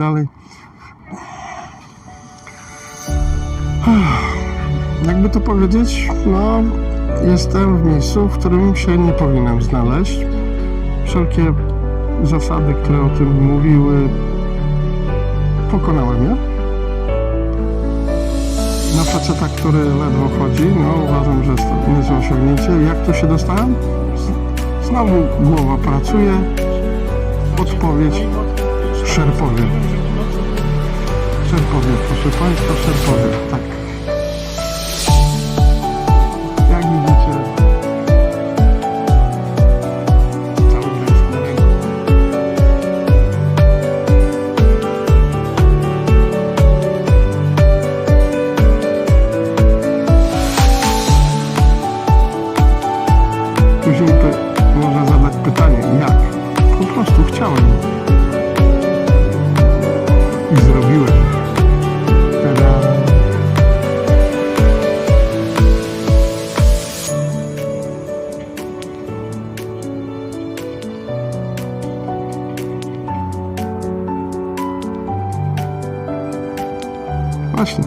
dalej. Jakby to powiedzieć, no jestem w miejscu, w którym się nie powinienem znaleźć. Wszelkie zasady, które o tym mówiły, pokonałem je. Na faceta, który ledwo chodzi, no uważam, że jest to niezłe osiągnięcie. Jak tu się dostałem? Znowu głowa pracuje. Odpowiedź Szerpowie. Szerpowie, proszę Państwa, Szerpowie, tak. Jak widzicie, cały jest na ręku. Później można zadać pytanie, jak? Po prostu chciałem. I zrobiłem. Tada. Właśnie.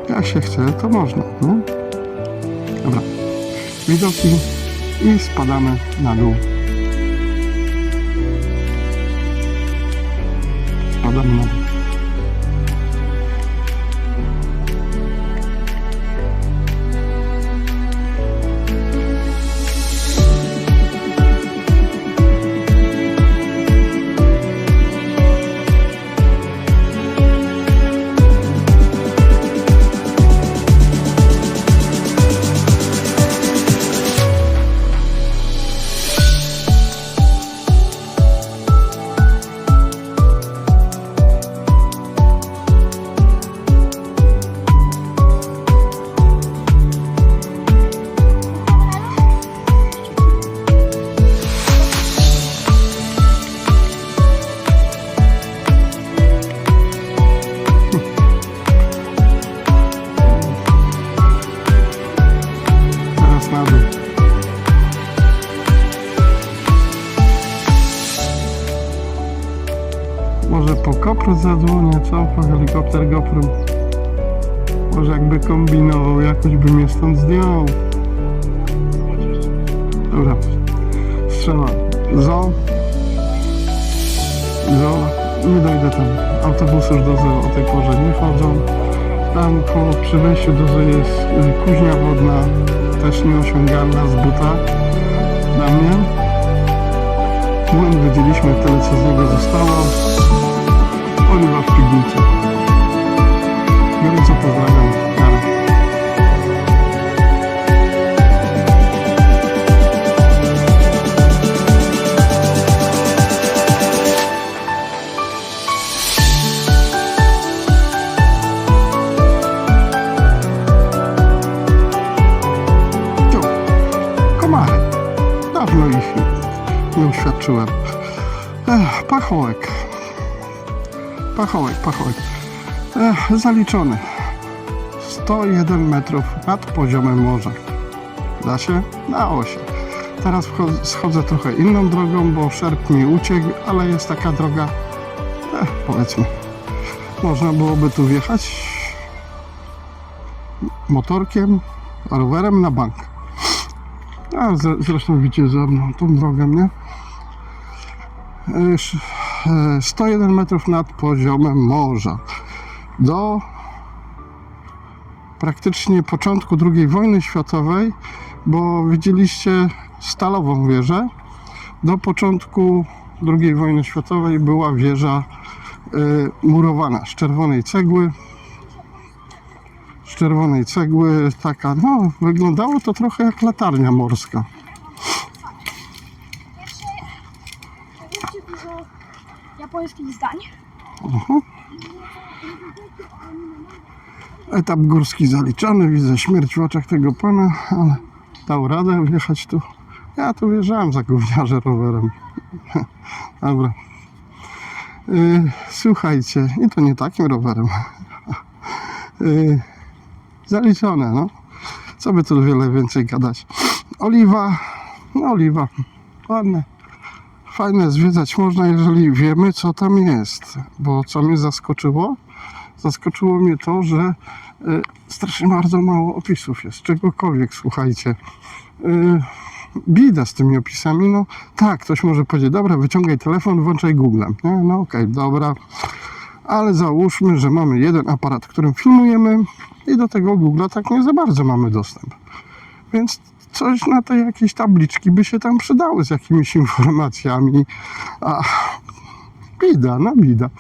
Jak się chce, to można, no? Dobra. Widoki i spadamy na dół. Spadamy na dół. Na dół. Może po kopru zadzwonię, co? Po helikopter GoPro. Może jakby kombinował, jakoś by mnie stąd zdjął. Dobra. Strzela. Zo. Nie dojdę tam. Autobusy już do Zo o tej porze nie chodzą. Tam przy wejściu do Zo jest kuźnia wodna. Też nieosiągalna z buta dla mnie. Młyn wydzieliśmy tyle, co z niego zostało. Oliwa w piwnicy. Gorąco pozdrawiam. Dawno ich nie uświadczyłem. Pachołek. Zaliczony. 101 metrów nad poziomem morza. Da się? Dało się. Teraz schodzę trochę inną drogą, bo szerp mi uciekł, ale jest taka droga, powiedzmy, można byłoby tu wjechać motorkiem, rowerem na bank. A zresztą widzicie za mną tą drogę, nie? 101 metrów nad poziomem morza. Do praktycznie początku II wojny światowej, bo widzieliście stalową wieżę. Do początku II wojny światowej była wieża murowana z czerwonej cegły, taka, no, wyglądało to trochę jak latarnia morska. Wiecie dużo japońskich zdań? Etap górski zaliczony, widzę śmierć w oczach tego pana, ale dał radę wjechać tu. Ja tu wjeżdżałem za gówniarze rowerem. Dobra. Słuchajcie, i to nie takim rowerem. Zaliczone, no. Co by tu wiele więcej gadać. Oliwa, no oliwa, ładne. fajne zwiedzać można, jeżeli wiemy, co tam jest. Bo co mnie zaskoczyło? Zaskoczyło mnie to, że strasznie bardzo mało opisów jest. Czegokolwiek, słuchajcie. Bida z tymi opisami. No tak, ktoś może powiedzieć, dobra, wyciągaj telefon, włączaj Googlem. Nie? No okej, dobra. Ale załóżmy, że mamy jeden aparat, którym filmujemy i do tego Google'a tak nie za bardzo mamy dostęp. Więc coś na te jakieś tabliczki by się tam przydały z jakimiś informacjami. A bida, no bida.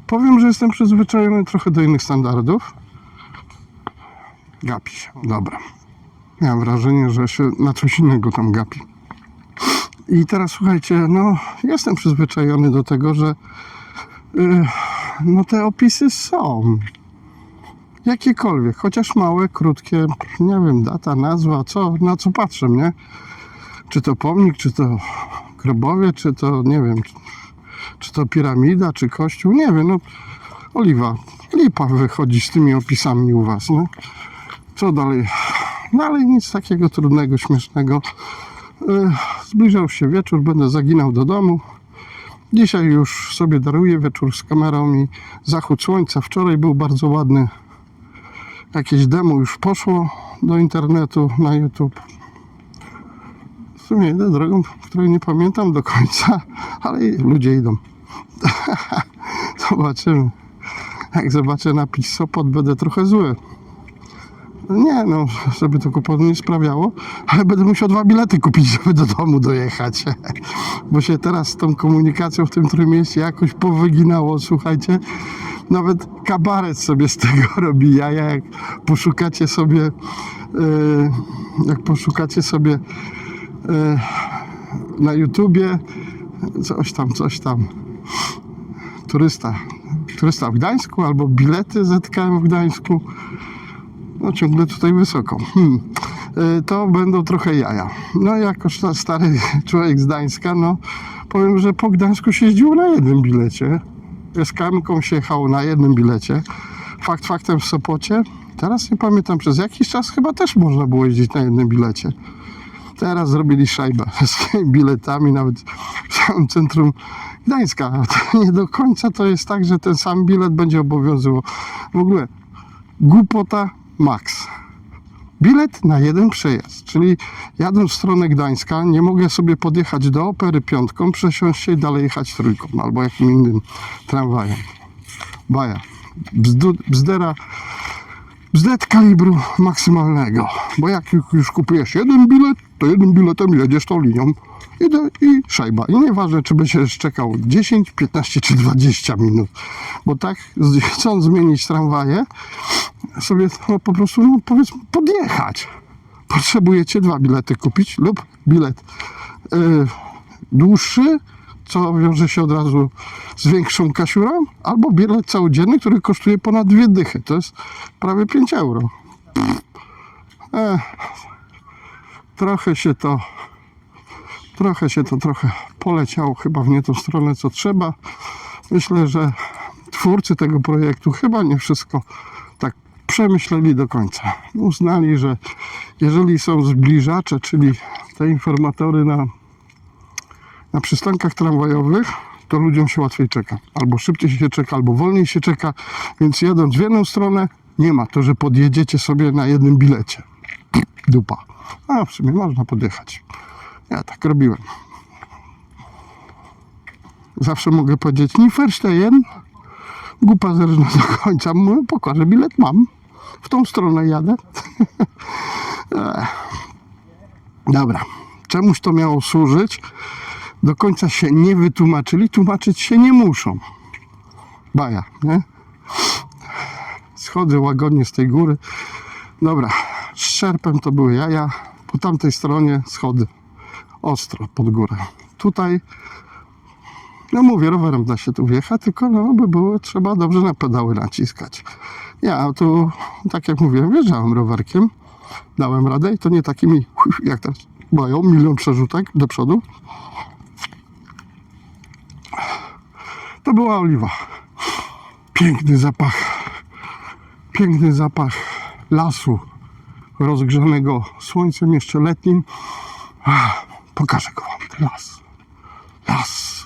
Powiem, że jestem przyzwyczajony trochę do innych standardów. Gapi się, dobra. Miałem wrażenie, że się na coś innego tam gapi. I teraz słuchajcie, no jestem przyzwyczajony do tego, że no te opisy są. Jakiekolwiek, chociaż małe, krótkie, nie wiem, data, nazwa, co, na co patrzę, nie? Czy to pomnik, czy to grobowie, czy to, nie wiem, czy to piramida, czy kościół, nie wiem, no oliwa, lipa wychodzi z tymi opisami u was, no. Co dalej? Dalej nic takiego trudnego, śmiesznego. Zbliżał się wieczór, będę zaginał do domu. Dzisiaj już sobie daruję wieczór z kamerą i zachód słońca. Wczoraj był bardzo ładny. Jakieś demo już poszło do internetu, na YouTube. W sumie idę drogą, której nie pamiętam do końca, ale ludzie idą. Zobaczymy. Jak zobaczę napis Sopot, będę trochę zły. Nie no, żeby to kłopotu nie sprawiało, ale będę musiał 2 bilety kupić, żeby do domu dojechać. Bo się teraz z tą komunikacją w tym Trójmieście jakoś powyginało, słuchajcie. Nawet kabaret sobie z tego robi jaja, jak poszukacie sobie na YouTubie coś tam turysta w Gdańsku albo bilety ZKM w Gdańsku. No ciągle tutaj wysoko. To będą trochę jaja. No jako stary człowiek z Gdańska, no powiem, że po Gdańsku się jeździło na jednym bilecie. SKM-ką się jechało na jednym bilecie. Faktem w Sopocie. Teraz nie pamiętam, przez jakiś czas chyba też można było jeździć na jednym bilecie. Teraz zrobili szajbę z tymi biletami, nawet w samym centrum Gdańska. To nie do końca to jest tak, że ten sam bilet będzie obowiązywał. W ogóle głupota max. Bilet na jeden przejazd, czyli jadąc w stronę Gdańska nie mogę sobie podjechać do Opery 5, przesiąść się i dalej jechać 3 albo jakim innym tramwajem. Baja. Bzdet kalibru maksymalnego. Bo jak już kupujesz jeden bilet, to jednym biletem jedziesz tą linią i szajba. I nieważne, czy będziesz czekał 10, 15 czy 20 minut. Bo tak, chcąc zmienić tramwaje, sobie po prostu, no, powiedzmy, podjechać. Potrzebujecie 2 bilety kupić lub bilet dłuższy, co wiąże się od razu z większą kasiurą, albo bilet całodzienny, który kosztuje ponad 2 dychy. To jest prawie 5 euro. Trochę się to poleciało chyba w nie tą stronę, co trzeba. Myślę, że twórcy tego projektu chyba nie wszystko tak przemyśleli do końca. Uznali, że jeżeli są zbliżacze, czyli te informatory na przystankach tramwajowych, to ludziom się łatwiej czeka. Albo szybciej się czeka, albo wolniej się czeka. Więc jadąc w jedną stronę, nie ma to, że podjedziecie sobie na jednym bilecie. Dupa. A w sumie można podjechać. Ja tak robiłem. Zawsze mogę powiedzieć, nie verstehen. Głupa zerżna do końca. Mówię, pokażę, bilet mam. W tą stronę jadę. Dobra. Czemuś to miało służyć? Do końca się nie wytłumaczyli. Tłumaczyć się nie muszą. Baja, nie? Schodzę łagodnie z tej góry. Dobra. Z szerpem to były jaja. Po tamtej stronie schody. Ostro pod górę. Tutaj, no mówię, rowerem da się tu wjechać, tylko no by było trzeba dobrze na pedały naciskać. Ja tu, tak jak mówiłem, wjeżdżałem rowerkiem, dałem radę i to nie takimi, jak teraz mają, 1 000 000 przerzutek do przodu. To była oliwa. Piękny zapach lasu rozgrzanego słońcem, jeszcze letnim. Pokażę go wam, ten las. las.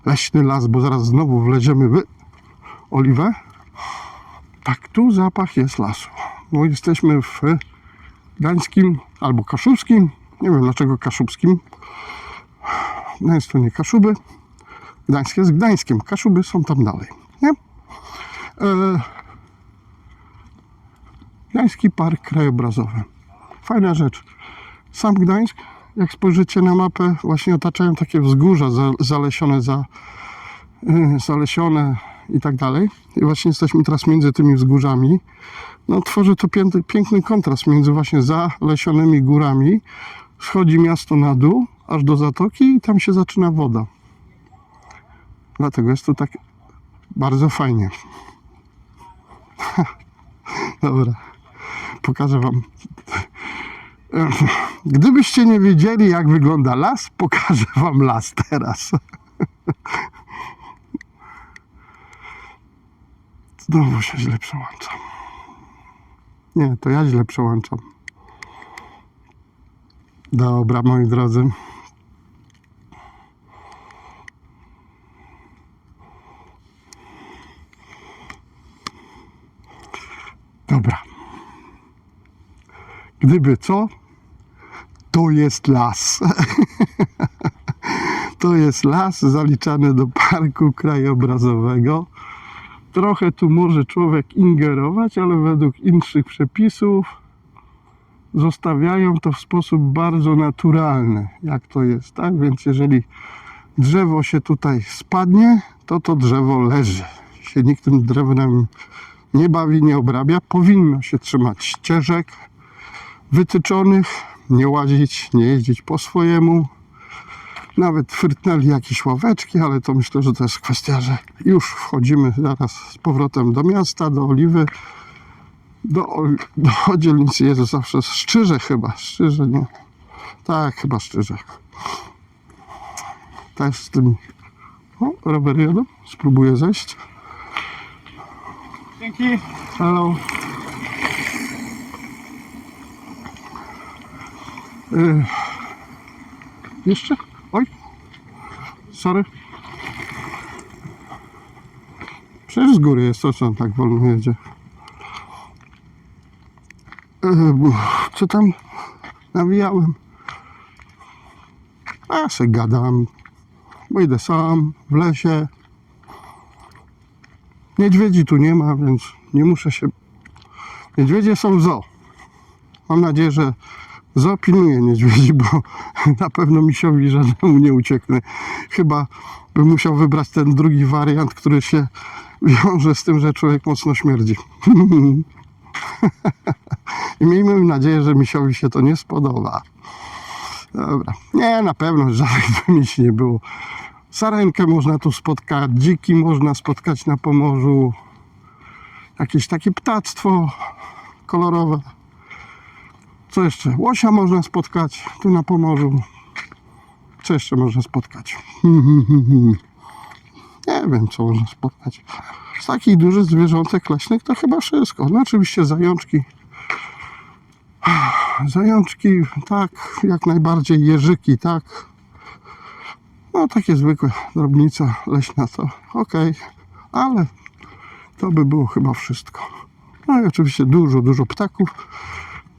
Leśny las, bo zaraz znowu wleziemy w oliwę. Tak, tu zapach jest lasu. Bo jesteśmy w Gdańskim albo Kaszubskim. Nie wiem dlaczego Kaszubskim. Gdańsk to nie Kaszuby. Gdańsk jest Gdańskiem. Kaszuby są tam dalej. Nie? Gdański Park Krajobrazowy. Fajna rzecz. Sam Gdańsk, jak spojrzycie na mapę, właśnie otaczają takie wzgórza zalesione i tak dalej. I właśnie jesteśmy teraz między tymi wzgórzami. No, tworzy to piękny kontrast między właśnie zalesionymi górami. Schodzi miasto na dół, aż do zatoki i tam się zaczyna woda. Dlatego jest to tak bardzo fajnie. Dobra, pokażę wam. Gdybyście nie wiedzieli, jak wygląda las, pokażę wam las teraz. Znowu się źle przełączam. Nie, to ja źle przełączam. Dobra, moi drodzy. Dobra. Gdyby co, to jest las. To jest las zaliczany do parku krajobrazowego. Trochę tu może człowiek ingerować, ale według innych przepisów zostawiają to w sposób bardzo naturalny, jak to jest, tak? Więc jeżeli drzewo się tutaj spadnie, to drzewo leży. Się nikt tym drewnem nie bawi, nie obrabia. Powinno się trzymać ścieżek wytyczonych, nie łazić, nie jeździć po swojemu. Nawet fryknęli jakieś ławeczki, ale to myślę, że to jest kwestia, że już wchodzimy zaraz z powrotem do miasta, do Oliwy, do dzielnicy. Jezu, zawsze Szczyże chyba, Szczyże, nie? Tak, chyba Szczyże. Też z tym... O, rowery jadą, spróbuję zejść. Dzięki. Hello. Jeszcze? Oj. Sorry. Przecież z góry jest to, co on tak wolno jedzie. Co tam nawijałem? A ja se gadam. Bo idę sam w lesie. Niedźwiedzi tu nie ma, więc nie muszę się... Niedźwiedzie są w zoo. Mam nadzieję, że zoo pilnuje niedźwiedzi, bo na pewno misiowi żadnemu nie ucieknę. Chyba bym musiał wybrać ten drugi wariant, który się wiąże z tym, że człowiek mocno śmierdzi. I miejmy nadzieję, że misiowi się to nie spodoba. Dobra. Nie, na pewno żadnych misi nie było. Sarenkę można tu spotkać, dziki można spotkać na Pomorzu. Jakieś takie ptactwo kolorowe. Co jeszcze? Łosia można spotkać tu na Pomorzu. Co jeszcze można spotkać? Nie wiem, co można spotkać. Z takich dużych zwierzątek leśnych to chyba wszystko. No oczywiście zajączki. Zajączki, tak, jak najbardziej. Jeżyki, tak. No takie zwykłe drobnica leśna to okej. Ale to by było chyba wszystko. No i oczywiście dużo ptaków.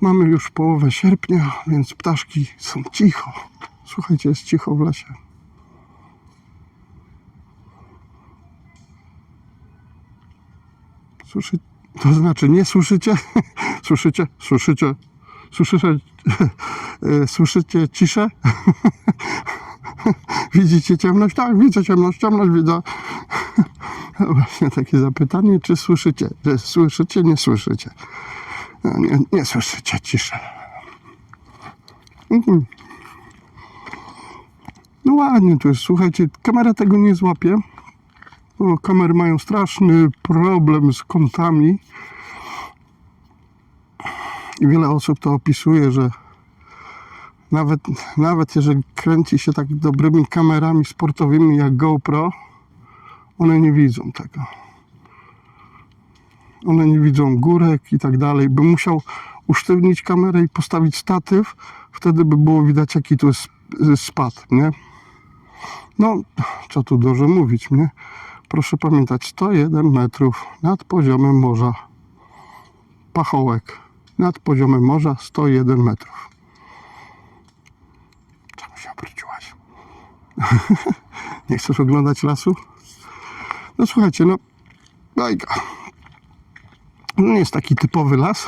Mamy już połowę sierpnia, więc ptaszki są cicho. Słuchajcie, jest cicho w lesie. To znaczy nie słyszycie? Słyszycie ciszę? Widzicie ciemność? Tak, widzę ciemność widzę. Właśnie takie zapytanie, czy słyszycie? Słyszycie, nie słyszycie? No, nie słyszycie, ciszę. No ładnie tu jest, słuchajcie, kamera tego nie złapie. Bo kamery mają straszny problem z kątami. I wiele osób to opisuje, że nawet jeżeli kręci się tak dobrymi kamerami sportowymi jak GoPro, one nie widzą tego. One nie widzą górek i tak dalej. Bym musiał usztywnić kamerę i postawić statyw, wtedy by było widać, jaki tu jest spad, nie? No, co tu dużo mówić, nie? Proszę pamiętać, 101 metrów nad poziomem morza. Pachołek. Nad poziomem morza 101 metrów. Czemu się obróciłaś? Nie chcesz oglądać lasu? No słuchajcie, no bajka. No nie jest taki typowy las.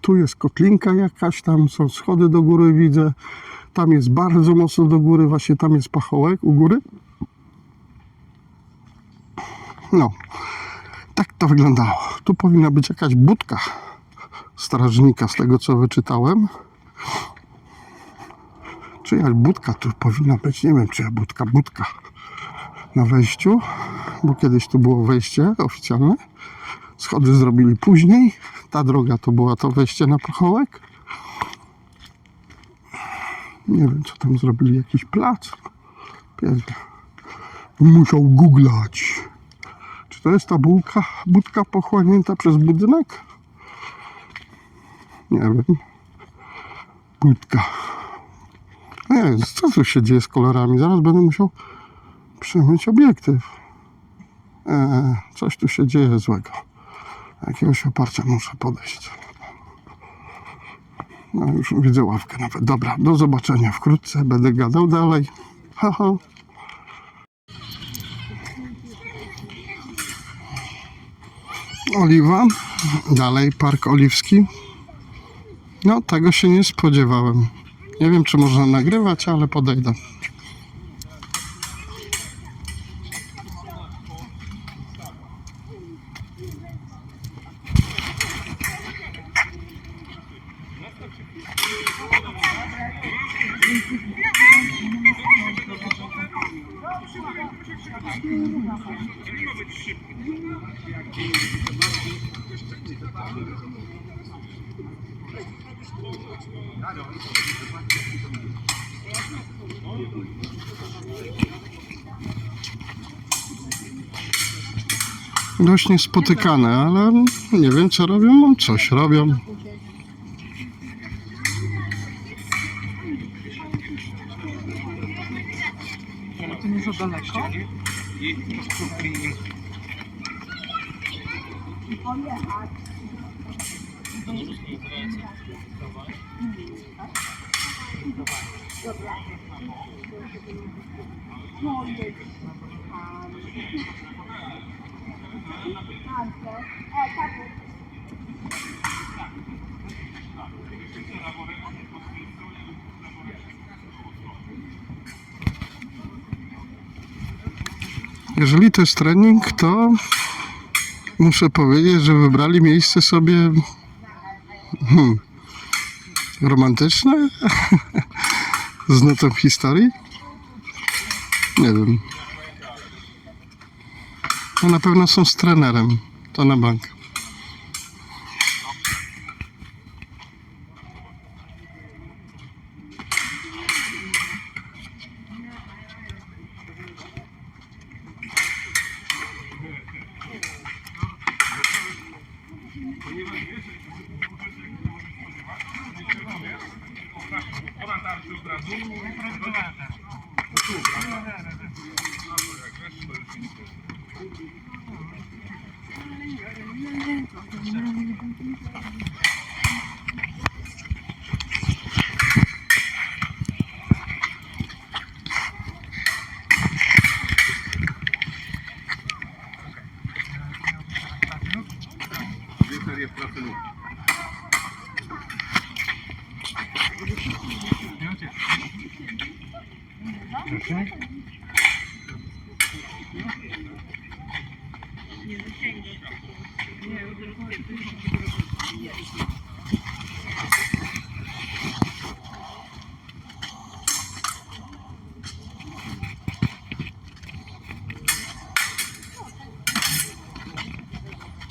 Tu jest kotlinka jakaś, tam są schody do góry, widzę. Tam jest bardzo mocno do góry, właśnie tam jest pachołek u góry. No, tak to wyglądało. Tu powinna być jakaś budka strażnika, z tego co wyczytałem. Czyjaś budka tu powinna być, nie wiem czyja budka na wejściu, bo kiedyś tu było wejście oficjalne. Schody zrobili później. Ta droga to była to wejście na pachołek. Nie wiem co tam zrobili, jakiś plac. Musiał googlać. Czy to jest ta budka pochłonięta przez budynek? Nie wiem. Budka. Nie, co tu się dzieje z kolorami? Zaraz będę musiał przemyć obiektyw. Coś tu się dzieje złego. Jakiegoś oparcia muszę podejść. No już widzę ławkę nawet. Dobra, do zobaczenia wkrótce. Będę gadał dalej. Haha. Oliwa. Dalej Park Oliwski. No, tego się nie spodziewałem. Nie wiem, czy można nagrywać, ale podejdę. Dość niespotykane, ale nie wiem co robią, coś robią. To nie za daleko? Jeżeli to jest trening, to muszę powiedzieć, że wybrali miejsce sobie romantyczne z nutą historii. Nie wiem. No na pewno są z trenerem, to na bank.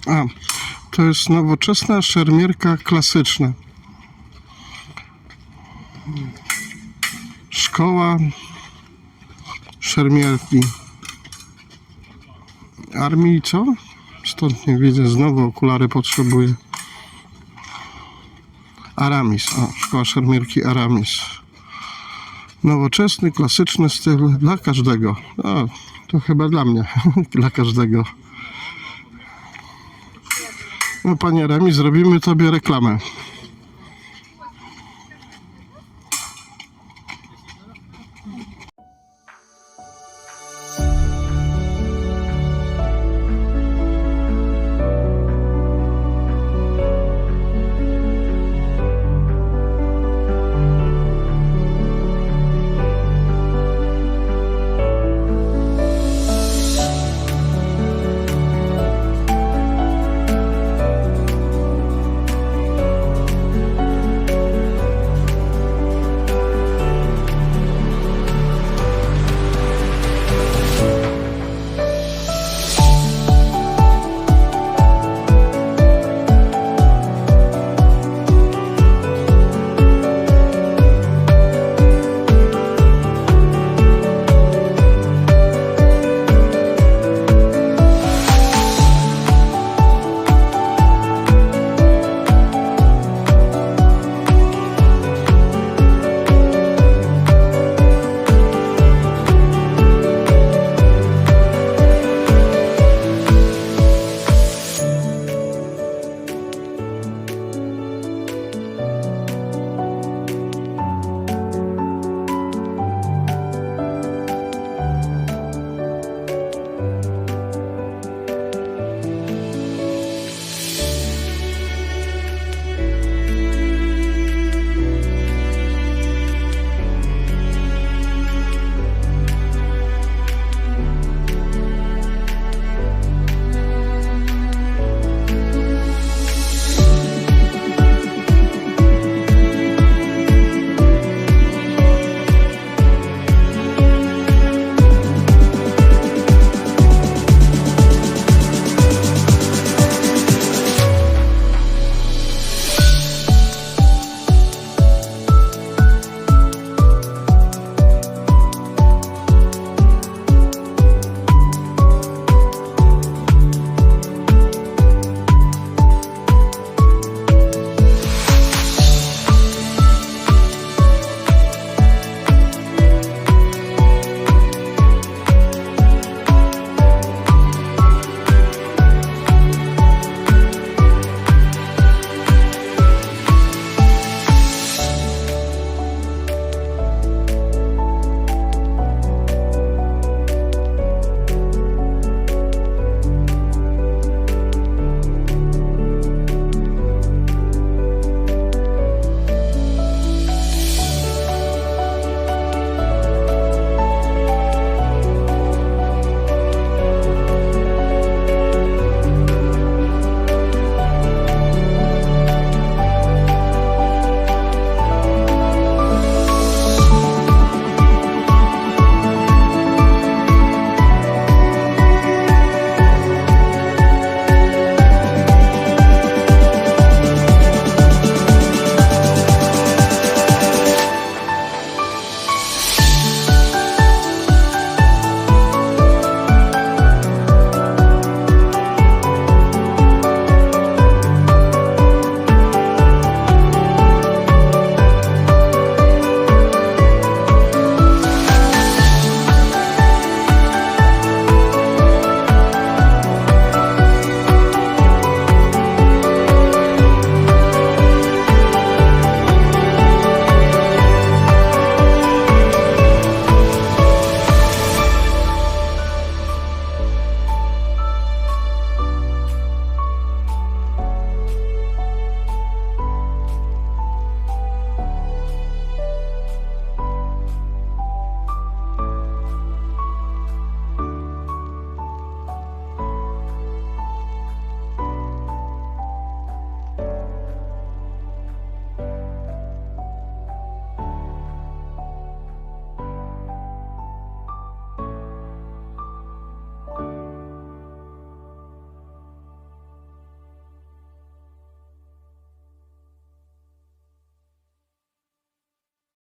A, to jest nowoczesna szermierka klasyczna. Szkoła szermierki. Armii co? Stąd nie widzę, znowu okulary potrzebuję. Aramis, o, szkoła szermierki Aramis. Nowoczesny, klasyczny styl dla każdego. O, to chyba dla mnie, dla każdego. No panie Remi, zrobimy tobie reklamę.